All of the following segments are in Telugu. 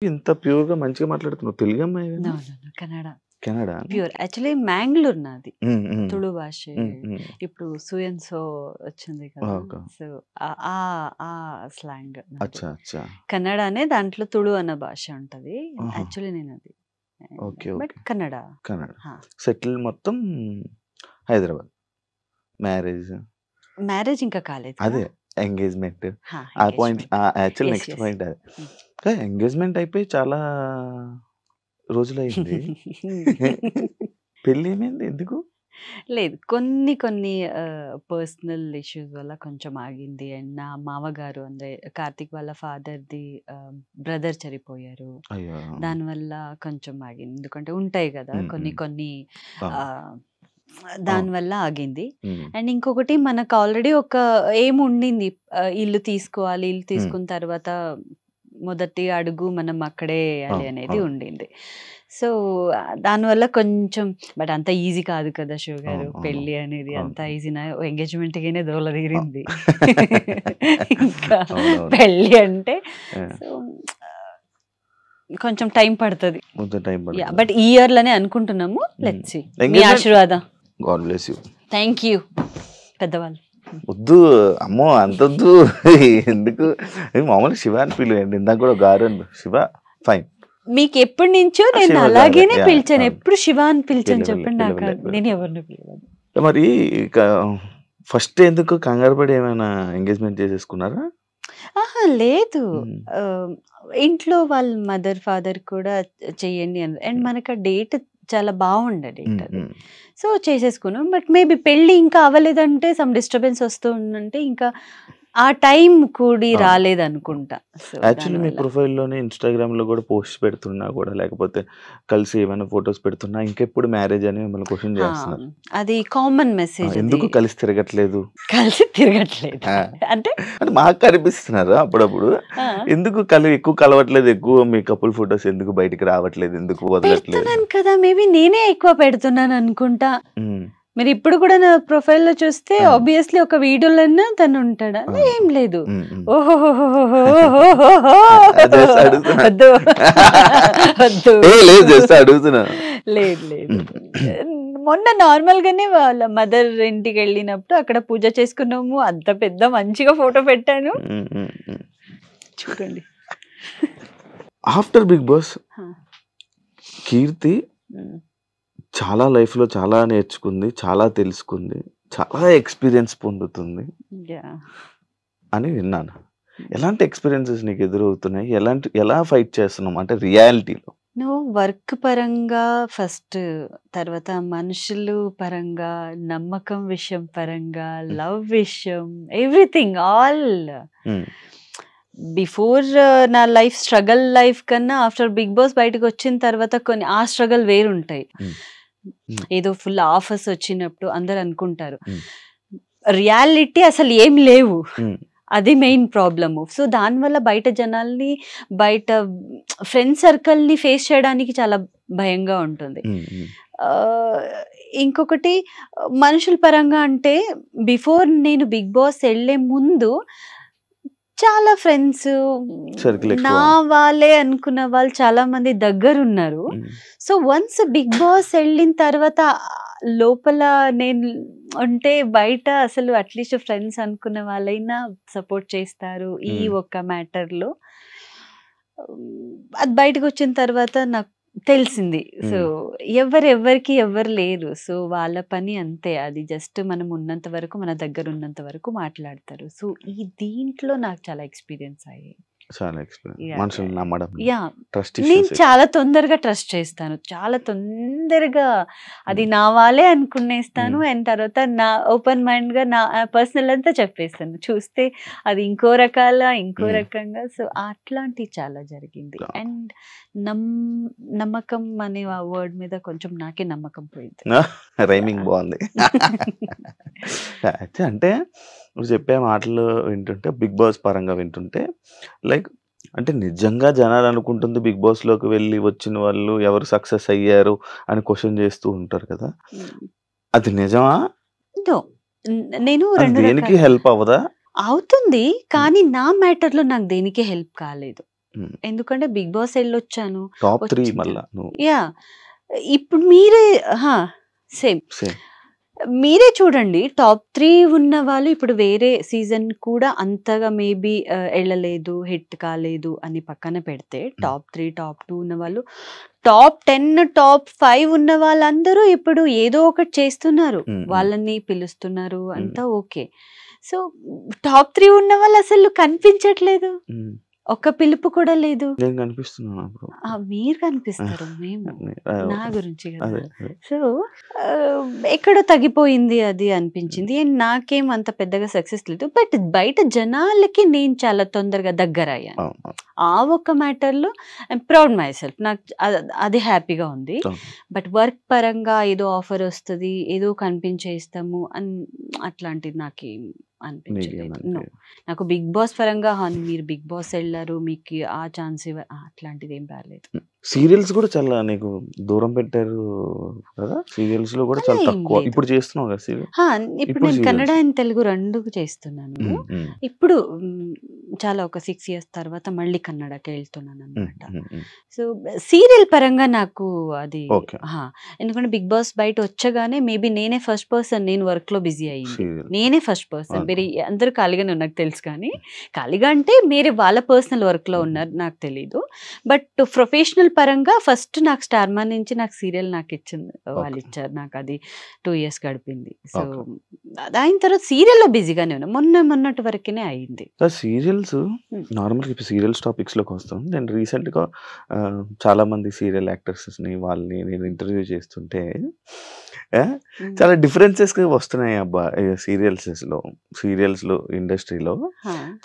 ఇంత ప్యూర్‌గా మంచిగా మాట్లాడుతున్నావు. తెలుగు అమ్మాయివేనా? No. No. No. Kannada. Canada? Pure. Actually Mangalore నాది. హ్మ్. హ్మ్. తుళు భాషే. హ్మ్. హ్మ్. ఇప్పుడు సో అండ్ సో వచ్చింది కదా! ఓకే. సో, ఆ ఆ ఆ స్లాంగ్ నాది. అచ్చా! అచ్చా! కన్నడనే దాంట్లో తుళు అన్న భాష ఉంటది. ఆహా! యాక్చువల్లీ నేనది. Okay. But okay. Kannada. Kannada. ఆ! సెటిల్ మొత్తం హైదరాబాద్. మ్యారేజ్ మ్యారేజ్ ఇంకా కాలేదు కదా! అదే ఎంగేజ్‌మెంట్. ఆ! ఆ point engagement. Actual yes. Next yes. Point అదే. హ్మ్. కానీ ఎంగేజ్‌మెంట్ అయిపోయి చాలా రోజులయింది. పెళ్లి ఏమైంది? ఎందుకు? లేదు. కొన్ని కొన్ని పర్సనల్ ఇష్యూస్ వల్ల కొంచెం ఆగింది. అండ్ నా మామగారు అంటే కార్తీక్ వాళ్ళ ఫాదర్‌ది బ్రదర్ చనిపోయారు. అయ్యో! దానివల్ల కొంచెం ఆగింది. ఎందుకంటే ఉంటాయి కదా! హ్మ్. కొన్ని హ్మ్. కొన్ని అవును. ఆహ్, అవును. దానివల్ల ఆగింది. హ్మ్. అండ్ ఇంకొకటి మనకు ఆల్రెడీ ఒక ఎయిమ్ ఉండింది. ఇల్లు తీసుకోవాలి. ఇల్లు హ్మ్. తీసుకున్న తర్వాత మొదటి అడుగు మనం అక్కడే వేయాలి అవును. అనేది అవును. ఉండింది. సో, దానివల్ల కొంచెం బట్ అంత ఈజీ కాదు కదా! శివ గారు. అవును. అవును. పెళ్లి అనేది అవును. అంత ఈజీనా? ఎంగేజ్‌మెంట్‌కినే దోల అ తీరింది. ఇంకా అవునవును. పెళ్లి అంటే ఆ! సో, కొంచెం టైం పడతది. కొంచెం టైం యాహ్! పడుతదా? బట్ ఈ ఇయర్‌లోనే అనుకుంటున్నాము. హ్మ్. Let's see. మీ ఎంగేజ్‌మెంట్ ఆశీర్వాదం. God bless you. Thank you. పెద్దవాళ్ళు. వద్దు. అమ్మో! అంతొద్దు. ఎందుకు? మామూలుగా శివ అని పిలువండి. ఇందాక కూడా గారు అని శివ ఫైన్. మీకెప్పటి నుంచో నేను శివ గారే. అలాగేనే యాహ్! పిలిచాను. అవును. ఎప్పుడు శివ అని పిలిచాను పిలవలే. చెప్పండి నాకు. పిలవలే. నేను పిలవలే. ఎవరిని పిలవను. మరి ఇక ఫస్ట్ ఎందుకు కంగారు పడి ఏమైనా ఎంగేజ్‌మెంట్ చేసేసుకున్నారా? అహా! లేదు. హ్మ్. ఆహ్, ఇంట్లో వాళ్ళ మదర్, ఫాదర్ కూడా చెయ్యండి అన్నారు. అండ్ మనకు ఆ డేట్ చాలా బాగుండే డేట్ హ్మ్. అది. హ్మ్. సో, చేసేసుకున్నాం. బట్ మేబీ పెళ్లి ఇంకా అవ్వలేదంటే సమ్ డిస్టర్బెన్స్ వస్తూ ఉందంటే ఇంకా ఆ టైం కూడి అవును. రాలేదనుకుంటా. సో, యాక్చువల్లీ మీ దానివల్ల. ప్రొఫైల్‌లోనే ఇన్‌స్టాగ్రామ్‌లో కూడా పోస్ట్స్ పెడుతున్నా కూడా లేకపోతే కలిసి ఏమైనా ఫోటోస్ పెడుతున్నా ఇంకెప్పుడు మ్యారేజ్ అని మిమ్మల్ని క్వెషన్ ఆ! చేస్తున్నారు. అది కామన్ మెసేజ్ అది. ఎందుకు కలిసి తిరగట్లేదు? కలిసి తిరగట్లేదు. ఆ! అంటే అంటే మాకు కనిపిస్తున్నారు అప్పుడప్పుడు. ఆ! ఎందుకు ఎక్కువ కలవట్లేదు? ఎక్కువ మీ కపుల్ ఫోటోస్ ఎందుకు బయటికి రావట్లేదు? ఎందుకు వదలట్లేదు? పెడుతున్నాను కదా! మేబీ నేనే ఎక్కువ పెడుతున్నాననుకుంటా. హ్మ్. మీరిప్పుడు కూడా నా ప్రొఫైల్‌లో చూస్తే ఆ! ఆబ్వియస్‌లీ ఒక వీడియోలన్నా తనుంటాడా? ఆ! ఏం లేదు. హ్మ్. హ్మ్. ఓహోహోహోహోహోహో! జస్ట్ అడుగుతున్నా. వద్దు. వద్దు. లేదు జస్ట్ అడుగుతున్నా. లేదు. లేదు. హ్మ్. మొన్న నార్మల్‌గానే వాళ్ళ మదర్ ఇంటికెళ్ళినప్పుడు అక్కడ పూజ చేసుకున్నాము. అంత పెద్ద మంచిగా ఫోటో పెట్టాను. హ్మ్. హ్మ్. చూడండి. ఆఫ్టర్ బిగ్ బాస్ ఆ! కీర్తి హ్మ్. చాలా లైఫ్‌లో చాలా నేర్చుకుంది. చాలా తెలుసుకుంది. చాలా ఎక్స్‌పీరియన్స్ పొందుతుంది యాహ్! అని విన్నాను. ఎలాంటి ఎక్స్‌పీరియన్సెస్ నీకు ఎదురవుతున్నాయి? ఎలా ఫైట్ చేస్తున్నావు? అంటే రియాలిటీలో. నువ్వు వర్క్ పరంగా ఫస్ట్, తర్వాత మనుషులు పరంగా, నమ్మకం విషయం పరంగా, హ్మ్. లవ్ విషయం, ఎవ్రీథింగ్ ఆల్. హ్మ్. బిఫోర్ నా లైఫ్ స్ట్రగల్ లైఫ్ కన్నా ఆఫ్టర్ బిగ్ బాస్ బయటకొచ్చిన తర్వాత కొన్ని ఆ స్ట్రగల్ వేరుంటాయి. హ్మ్. హ్మ్. ఏదో ఫుల్ ఆఫర్స్ వచ్చినప్పుడు అందరూ అనుకుంటారు. హ్మ్. రియాలిటీ అసలు ఏం లేవు. హ్మ్. అది మెయిన్ ప్రాబ్లము. సో, దానివల్ల బయట జనాల్ని, బయట ఫ్రెండ్ సర్కిల్‌ని ఫేస్ చేయడానికి చాలా భయంగా ఉంటుంది. హ్మ్. హ్మ్. ఆహ్, ఇంకొకటి మనుషుల పరంగా అంటే బిఫోర్ నేను బిగ్ బాస్ ఎళ్ళే ముందు చాలా ఫ్రెండ్స్ సర్కిల్ ఎక్కువ. నా వాళ్ళే అనుకున్న వాళ్ళు చాలా మంది దగ్గరున్నారు. హ్మ్. సో, వన్స్ బిగ్ బాస్ ఎళ్ళిన తర్వాత లోపల నేను అంటే బయట అసలు అట్‌లీస్ట్ ఫ్రెండ్స్ అనుకున్న వాళ్ళైనా సపోర్ట్ చేస్తారు ఈ హ్మ్. ఒక్క మ్యాటర్‌లో. అది బయటకొచ్చిన తర్వాత నాకు తెలిసింది. సో, హ్మ్. ఎవరికి ఎవ్వరు లేరు. సో, వాళ్ళ పని అంతే. అది జస్ట్ మనం ఉన్నంత వరకు, మన దగ్గర ఉన్నంత వరకు మాట్లాడతారు. సో, దీంట్లో నాకు చాలా ఎక్స్‌పీరియన్స్ అయ్యాయి. చాలా ఎక్స్‌పీరియన్స్. యాహ్! మనుషుల్ని యాహ్! నమ్మడంలో. యాహ్! ట్రస్ట్ నేను ఇష్యూస్ ఎక్కువ. చాలా తొందరగా ట్రస్ట్ చేస్తాను. చాలా తొందరగా అది హ్మ్. నా వాళ్ళే అనుకునేస్తాను. హ్మ్. అండ్ తర్వాత నా ఓపెన్ మైండ్‌గా నా పర్సనల్ అంతా చెప్పేస్తాను. చూస్తే అది ఇంకో ఇంకో హ్మ్. రకంగా. సో, అట్లాంటివి చాలా జరిగింది. ఆ! అండ్ నమ్ నమ్మకం అనే ఆ వర్డ్ మీద కొంచెం నాకే నమ్మకం పోయింది. Rhyming yeah! బావుంది. అయితే అంటే నువ్వు చెప్పే మాటలు వింటుంటే బిగ్ బాస్ పరంగా వింటుంటే లైక్ అంటే నిజంగా జనాలు అనుకుంటుంది బిగ్ బాస్‌లోకి వెళ్ళి వచ్చిన వాళ్ళు ఎవరు సక్సెస్ అయ్యారు అని క్వెషన్ చేస్తూ ఉంటారు కదా! హ్మ్. అది నిజమా? నో. నేను అది 2 దేనికి రకాలు హెల్ప్ అవ్వదా? అవుతుంది. హ్మ్. కానీ నా మ్యాటర్‌లో నాకు దేనికి హెల్ప్ కాలేదు. ఎందుకంటే బిగ్ బాస్ వెళ్ళొచ్చాను. టాప్ 3 వచ్చిన మళ్ళా నువ్వు. యాహ్! ఇప్పుడు మీరే సేమ్. సేమ్. మీరే చూడండి టాప్ 3 ఉన్న వాళ్ళు ఇప్పుడు వేరే సీజన్ కూడా అంతగా మేబీ ఎళ్ళలేదు, హిట్ కాలేదు అని పక్కన పెడితే టాప్ 3, టాప్ 2 ఉన్న వాళ్ళు, టాప్ 10, టాప్ 5 ఉన్న వాళ్ళందరూ ఇప్పుడు ఏదో ఒకటి చేస్తున్నారు. వాళ్ళని పిలుస్తున్నారు. అంతా ఓకే. సో టాప్ 3 ఉన్న వాళ్ళు అసలు కనిపించట్లేదు. ఒక్క పిలుపు కూడా లేదు. నేను కనిపిస్తున్నాను బ్రో. మీరు కనిపిస్తారు. మేము నా గురించి కదా. అదే అదే. సో ఎక్కడో తగ్గిపోయింది అది అనిపించింది. అండ్ నాకేం అంత పెద్దగా సక్సెస్ లేదు. బట్ బయట జనాలకి నేను చాలా తొందరగా దగ్గరయ్యాను. అవును, అవును. ఆ ఒక్క మ్యాటర్‌లో ఐయామ్ ప్రౌడ్ మై సెల్ఫ్. నాకు అది హ్యాపీగా ఉంది. అవును. బట్ వర్క్ పరంగా ఏదో ఆఫర్ వస్తది, ఏదో కనిపించేస్తాము అట్లాంటిది నాకేం అనిపించలేదు. నీకేం నో. అనిపియదు. నాకు బిగ్ బాస్ పరంగా మీరు బిగ్ బాస్ ఎళ్లారు, మీకు ఆ ఛాన్స్ అట్లాంటిది ఏం రాలేదు. సీరియల్స్ కూడా చాలా నీకు దూరం పెట్టారు కదా. సీరియల్స్ లో కూడా అలా చాలా ఏం తక్కువ. లేదు. ఇప్పుడు చేస్తున్నావు కదా సీరియల్. ఇప్పుడు ఇప్పుడు నేను కన్నడ సీరియల్స్. అండ్ తెలుగు 2 చేస్తున్నాను. ఇప్పుడు చాలా ఒక 6 ఇయర్స్ తర్వాత మళ్ళీ కన్నడకి వెళ్తున్నాను అనమాట. సో సీరియల్ పరంగా నాకు అది ఓకే. ఎందుకంటే బిగ్ బాస్ బయట వచ్చగానే మేబీ నేనే ఫస్ట్ పర్సన్, నేను వర్క్ లో బిజీ అయ్యింది. సీరియల్. నేనే ఫస్ట్ పర్సన్. అవును. వేరే అందరూ ఖాళీగానే నాకు తెలుసు, కానీ ఖాళీగా అంటే మీరే వాళ్ళ పర్సనల్ వర్క్ లో ఉన్నారు నాకు తెలీదు. బట్ ప్రొఫెషనల్ పరంగా ఫస్ట్ నాకు స్టార్ మా నుంచి నాకు సీరియల్ నాకు ఇచ్చింది, వాళ్ళు ఓకే. ఇచ్చారు నాకు. అది 2 ఇయర్స్ గడిపింది. So okay. అది అయిన తర్వాత సీరియల్లో బిజీగానే ఉన్నా. మొన్నటి వరకునే అయింది. సీరియల్స్ నార్మల్గా ఇప్పుడు సీరియల్స్ టాపిక్స్ లోకి వస్తాం. నేను రీసెంట్ గా చాలా మంది సీరియల్ యాక్టర్స్ ని వాళ్ళని నేను ఇంటర్వ్యూ చేస్తుంటే చాలా డిఫరెన్సెస్ వస్తున్నాయి అబ్బా. సీరియల్స్ లో ఇండస్ట్రీలో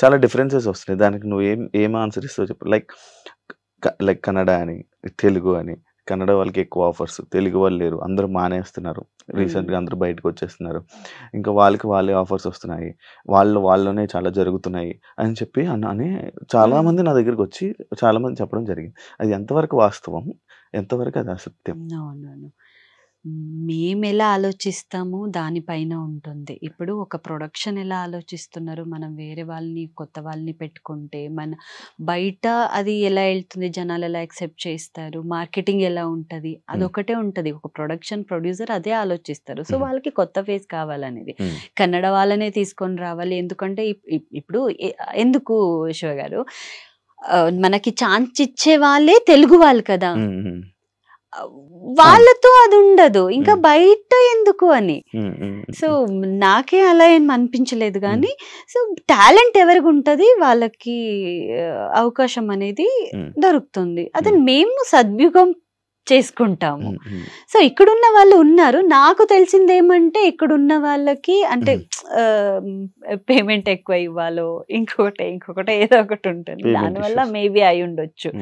చాలా డిఫరెన్సెస్ వస్తున్నాయి. దానికి నువ్వు ఏం ఆన్సర్ ఇస్తావు చెప్పు. లైక్ కన్నడ అని, తెలుగు అని. కన్నడ వాళ్ళకి ఎక్కువ ఆఫర్స్, తెలుగు వాళ్ళు లేరు, అందరూ మానేస్తున్నారు. రీసెంట్గా అందరూ బయటకు వచ్చేస్తున్నారు. ఇంకా వాళ్ళే ఆఫర్స్ వస్తున్నాయి, వాళ్ళలోనే చాలా జరుగుతున్నాయి అని చెప్పి అని చాలా మంది నా దగ్గరికి వచ్చి చాలా మంది చెప్పడం జరిగింది. అది ఎంతవరకు వాస్తవం, ఎంతవరకు అది అసత్యం? మేము ఎలా ఆలోచిస్తాము దానిపైన ఉంటుంది. ఇప్పుడు ఒక ప్రొడక్షన్ ఎలా ఆలోచిస్తున్నారు, మనం వేరే వాళ్ళని కొత్త వాళ్ళని పెట్టుకుంటే మన బయట అది ఎలా వెళ్తుంది, జనాలు ఎలా యాక్సెప్ట్ చేస్తారు, మార్కెటింగ్ ఎలా ఉంటుంది, అదొకటే ఉంటుంది. ఒక ప్రొడ్యూసర్ అదే ఆలోచిస్తారు. సో వాళ్ళకి కొత్త ఫేస్ కావాలనేది కన్నడ వాళ్ళనే తీసుకొని రావాలి. ఎందుకంటే ఇప్పుడు ఎందుకు శివ గారు, మనకి ఛాన్స్ ఇచ్చే వాళ్ళే తెలుగు వాళ్ళు కదా, వాళ్ళతో అది ఉండదు, ఇంకా బయట ఎందుకు అని. సో నాకే అలా ఏం అనిపించలేదు. కానీ సో టాలెంట్ ఎవరికి ఉంటుంది వాళ్ళకి అవకాశం అనేది దొరుకుతుంది, అది మేము సద్వినియోగం చేసుకుంటాము. సో ఇక్కడున్న వాళ్ళు ఉన్నారు. నాకు తెలిసింది ఏమంటే ఇక్కడున్న వాళ్ళకి అంటే పేమెంట్ ఎక్కువ ఇవ్వాలో ఇంకొకటి ఏదో ఒకటి ఉంటుంది. దానివల్ల మేబీ అయి ఉండొచ్చు.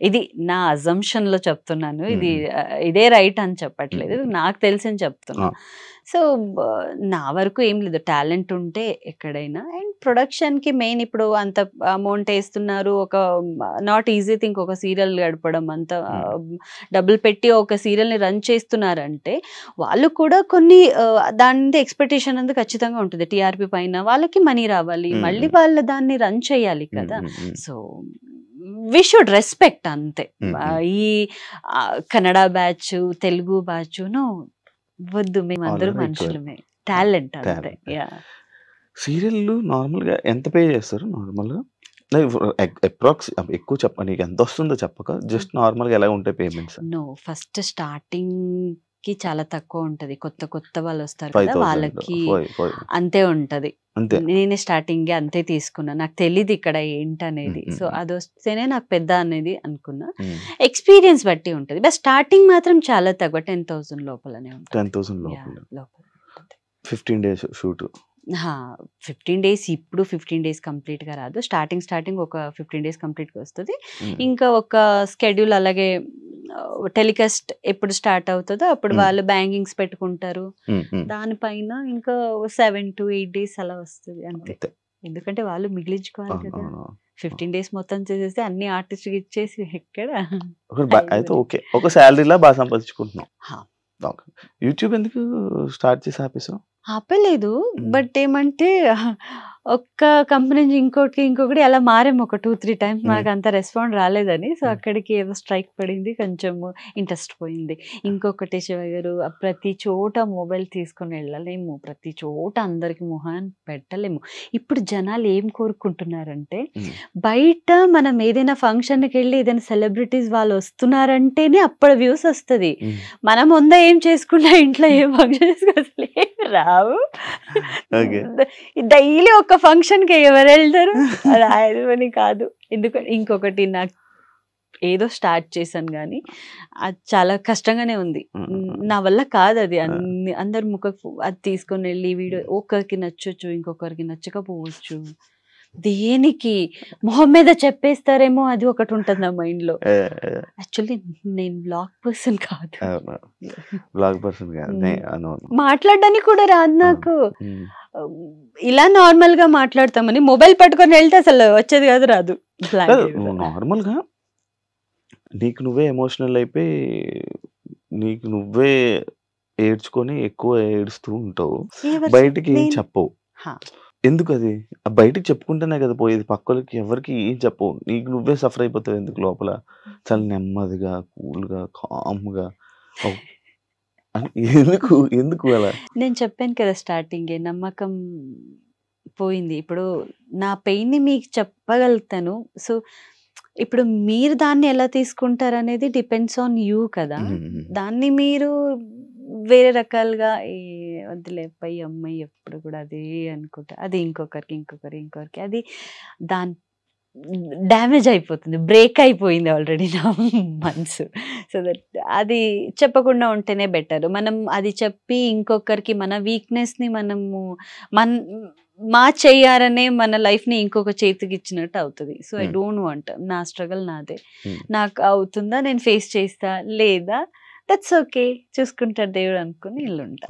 ఇది నా అజంప్షన్ లో చెప్తున్నాను, ఇదే రైట్ అని చెప్పట్లేదు, నాకు తెలిసింది చెప్తున్నా. సో నా వరకు ఏం లేదు, టాలెంట్ ఉంటే ఎక్కడైనా. అండ్ ప్రొడక్షన్ కి మెయిన్ ఇప్పుడు అంత అమౌంట్ వేస్తున్నారు, ఒక నాట్ ఈజీ థింగ్ ఒక సీరియల్ గడపడం, అంత డబ్బులు పెట్టి ఒక సీరియల్ ని రన్ చేస్తున్నారంటే వాళ్ళు కూడా కొన్ని దాని ఎక్స్పెక్టేషన్ అనేది ఖచ్చితంగా ఉంటుంది. టీఆర్పీ పైన వాళ్ళకి మనీ రావాలి, మళ్ళీ వాళ్ళు దాన్ని రన్ చేయాలి కదా. సో వి షుడ్ రెస్పెక్ట్ అంతే. ఈ కన్నడ బ్యాచ్, తెలుగు బ్యాచ్ వద్దు, మేమందరూ మనుషులమే, టాలెంట్ అంతే. సీరియల్ నార్మల్ గా ఎంత పే చేస్తారు? నార్మల్ గా అప్రాక్స్ ఎక్కువ చెప్ప, నీకు ఎంత వస్తుందో చెప్పక, జస్ట్ నార్మల్ గా ఎలా ఉంటాయి పేమెంట్స్? నో, ఫస్ట్ స్టార్టింగ్ కి చాలా తక్కువ ఉంటది. కొత్త వాళ్ళు వస్తారు కదా, వాళ్ళకి అంతే ఉంటది. నేనే స్టార్టింగ్ అంతే తీసుకున్నా, నాకు తెలియదు ఇక్కడ ఏంటనేది. సో అది వస్తేనే నాకు పెద్ద అనేది అనుకున్నా. ఎక్స్పీరియన్స్ బట్టి ఉంటది. బట్ స్టార్టింగ్ మాత్రం చాలా తక్కువ, 10,000 లోపలనే ఉంటుంది. 10,000 లోపల 15 days షూట్. 15 days, ఇప్పుడు 15 days కంప్లీట్ గా రాదు. స్టార్టింగ్ ఒక 15 days కంప్లీట్ గా వస్తుంది. ఇంకా ఒక స్కెడ్యూల్ అలాగే టెలికాస్ట్ ఎప్పుడు స్టార్ట్ అవుతుందో అప్పుడు వాళ్ళు బ్యాంకింగ్స్ పెట్టుకుంటారు. దానిపైన ఇంకా 7 to 8 days అలా వస్తుంది అంతే. ఎందుకంటే వాళ్ళు మిగిలించుకోవాలి కదా. 15 days మొత్తం చేసేసి అన్ని ఆర్టిస్ట్ ఇచ్చేసి ఎక్కడ అయితే ఓకే, ఒక శాలరీలా బాగా సంపాదించుకుంటున్నాం. యూట్యూబ్ ఎందుకు స్టార్ట్ చేసి ఆపేసావు? ఆపలేదు. బట్ ఏమంటే ఒక్క కంపెనీ నుంచి ఇంకొకటి అలా మారాము ఒక 2-3 టైమ్స్. మనకు అంత రెస్పాండ్ రాలేదని. సో అక్కడికి ఏదో స్ట్రైక్ పడింది, కొంచెం ఇంట్రెస్ట్ పోయింది. ఇంకొకటి శివ గారు, ప్రతి చోట మొబైల్ తీసుకొని వెళ్ళలేము, ప్రతి చోట అందరికి మొహాన్ని పెట్టలేము. ఇప్పుడు జనాలు ఏం కోరుకుంటున్నారంటే, బయట మనం ఏదైనా ఫంక్షన్కి వెళ్ళి ఏదైనా సెలబ్రిటీస్ వాళ్ళు వస్తున్నారంటేనే అప్పుడు వ్యూస్ వస్తుంది. మనం ముందే ఏం చేసుకున్నా ఇంట్లో ఏం ఫంక్షన్ చేసుకొని రావు. డైలీ ఒక ఫంక్షన్ కి ఎవరు వెళ్తారు? అది కాదు. ఎందుకంటే ఇంకొకటి, నాకు ఏదో స్టార్ట్ చేశాను కానీ అది చాలా కష్టంగానే ఉంది. నా వల్ల కాదు అది. అందరు అది తీసుకొని వెళ్ళి వీడియో ఒకరికి నచ్చొచ్చు, ఇంకొకరికి నచ్చకపోవచ్చు. దేనికి మొహం మీద చెప్పేస్తారేమో అది ఒకటి ఉంటుంది నా మైండ్ లో. యాక్చువల్లీ నేను బ్లాగ్ పర్సన్ కాదు, మాట్లాడడానికి కూడా రాదు నాకు. ఇలా నార్మల్ గా మాట్లాడతామని మొబైల్ పట్టుకొని వెళ్తే అసలు వచ్చేది కాదు, రాదు. నార్మల్ గా నీకు నువ్వే ఎమోషనల్ అయిపోయి నీకు నువ్వే ఏడ్చుకొని ఎక్కువ ఏడుస్తూ ఉంటావు, బయటికి ఏం చెప్పవు. ఎందుకు? అది బయటికి చెప్పుకుంటేనే కదా పోయేది, పక్కలకి ఎవరికి ఏం చెప్పవు. నీకు నువ్వే సఫర్ అయిపోతావు ఎందుకు లోపల. చాలా నెమ్మదిగా, కూల్గా, కామ్గా. ఎందుకు అలా? నేను చెప్పాను కదా స్టార్టింగ్, నమ్మకం పోయింది. ఇప్పుడు నా పెయిన్ ని మీకు చెప్పగలుగుతాను. సో ఇప్పుడు మీరు దాన్ని ఎలా తీసుకుంటారు అనేది డిపెండ్స్ ఆన్ యూ కదా. దాన్ని మీరు వేరే రకాలుగా వద్దులే పై అమ్మాయి ఎప్పుడు కూడా అదే అనుకుంటా, అది ఇంకొకరికి అది దాని డ్యామేజ్ అయిపోతుంది, బ్రేక్ అయిపోయింది ఆల్రెడీ నా మనసు. సో దట్ అది చెప్పకుండా ఉంటేనే బెటర్. మనం అది చెప్పి ఇంకొకరికి మన వీక్నెస్ని మనము మా చెయ్యారనే మన లైఫ్ని ఇంకొక చేతికి ఇచ్చినట్టు అవుతుంది. So I don't want. నా స్ట్రగల్ నాదే, నాకు అవుతుందా నేను ఫేస్ చేస్తా, లేదా దట్స్ ఓకే చూసుకుంటాడు దేవుడు అనుకుని ఇల్లుంటా.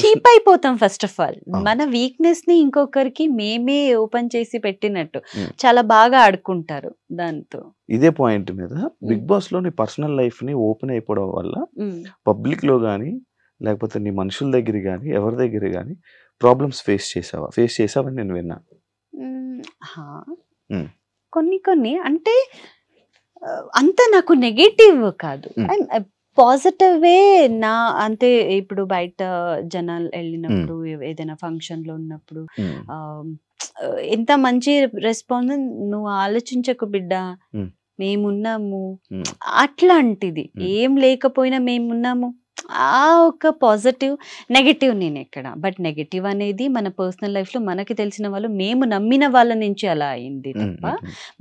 చీప్ అయిపోతాం. ఫస్ట్ ఆఫ్ ఆల్ మన వీక్నెస్ ని ఇంకొకరికి మేమే ఓపెన్ చేసి పెట్టినట్టు చాలా బాగా ఆడుకుంటారు దాంతో. ఇదే పాయింట్ మీద బిగ్ బాస్ లో నీ పర్సనల్ లైఫ్ ని ఓపెన్ అయిపోవడం వల్ల పబ్లిక్ లో గానీ లేకపోతే నీ మనుషుల దగ్గర గానీ ఎవరి దగ్గర గానీ ప్రాబ్లమ్స్ ఫేస్ చేసావని నేను విన్నా. కొన్ని అంటే అంత నాకు నెగటివ్ కాదు, పాజిటివే నా. అంతే ఇప్పుడు బయట జనాలు వెళ్ళినప్పుడు ఏదైనా ఫంక్షన్ లో ఉన్నప్పుడు ఎంత మంచి రెస్పాన్స్, నువ్వు ఆలోచించకు బిడ్డ మేమున్నాము అట్లాంటిది, ఏం లేకపోయినా మేమున్నాము, ఆ ఒక పాజిటివ్. నెగటివ్ నేను ఎక్కడ, బట్ నెగటివ్ అనేది మన పర్సనల్ లైఫ్ లో మనకి తెలిసిన వాళ్ళు, మేము నమ్మిన వాళ్ళ నుంచి అలా అయింది తప్ప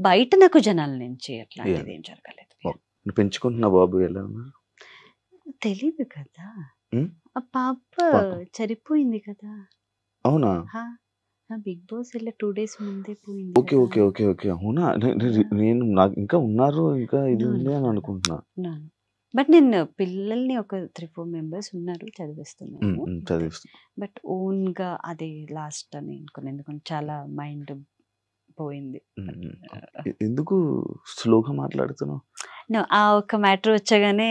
బయట నాకు జనాల నుంచి అట్లాంటిది ఏం జరగలేదు. పెంచుకుంటున్నా బాబు ఎలా ఉన్నారు తెలీదు కదా, ఆ పాప చనిపోయింది కదా. అవునా? బిగ్ బాస్ వెళ్ళి 2 days ముందే పోయింది. ఓకే ఓకే ఓకే ఓకే అవునా? నేను నాకు ఇంకా ఉన్నారు, ఇంకా ఇది ఉంది అని అనుకుంటున్నా. బట్ నేను పిల్లల్ని ఒక 3-4 members ఉన్నారు, చదివిస్తున్నాను. బట్ ఓన్ గా అదే లాస్ట్ అని అనుకున్నాను, ఎందుకంటే చాలా మైండ్ పోయింది. ఎందుకు స్లోగా మాట్లాడుతున్నావు? ఆ ఒక మ్యాటర్ వచ్చగానే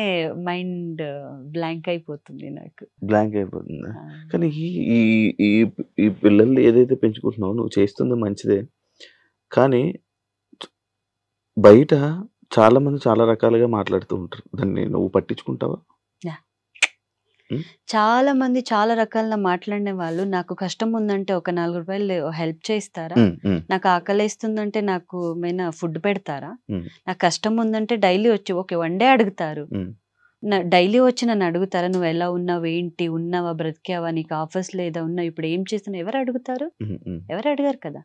మైండ్ బ్లాంక్ అయిపోతుంది నాకు. బ్లాంక్ అయిపోతుంది. కానీ ఈ పిల్లల్ని ఏదైతే పెంచుకుంటున్నావు నువ్వు చేస్తుంది మంచిదే, కానీ బయట చాలా మంది చాలా రకాలుగా మాట్లాడుతూ ఉంటారు, దాన్ని నువ్వు పట్టించుకుంటావా? చాలా మంది చాలా రకాల మాట్లాడిన వాళ్ళు, నాకు కష్టం ఉందంటే ఒక 4 రూపాయలు హెల్ప్ చేస్తారా, నాకు ఆకలిస్తుందంటే నాకు ఏమైనా ఫుడ్ పెడతారా, నాకు కష్టం ఉందంటే డైలీ వచ్చి ఓకే 1 day అడుగుతారు, డైలీ వచ్చి నన్ను అడుగుతారా నువ్వు ఎలా ఉన్నావు, ఏంటి ఉన్నావా, బ్రతికావా, నీకు ఆఫర్స్ లేదా, ఉన్నావు, ఇప్పుడు ఏం చేస్తున్నావు, ఎవరు అడుగుతారు? ఎవరు అడిగారు కదా.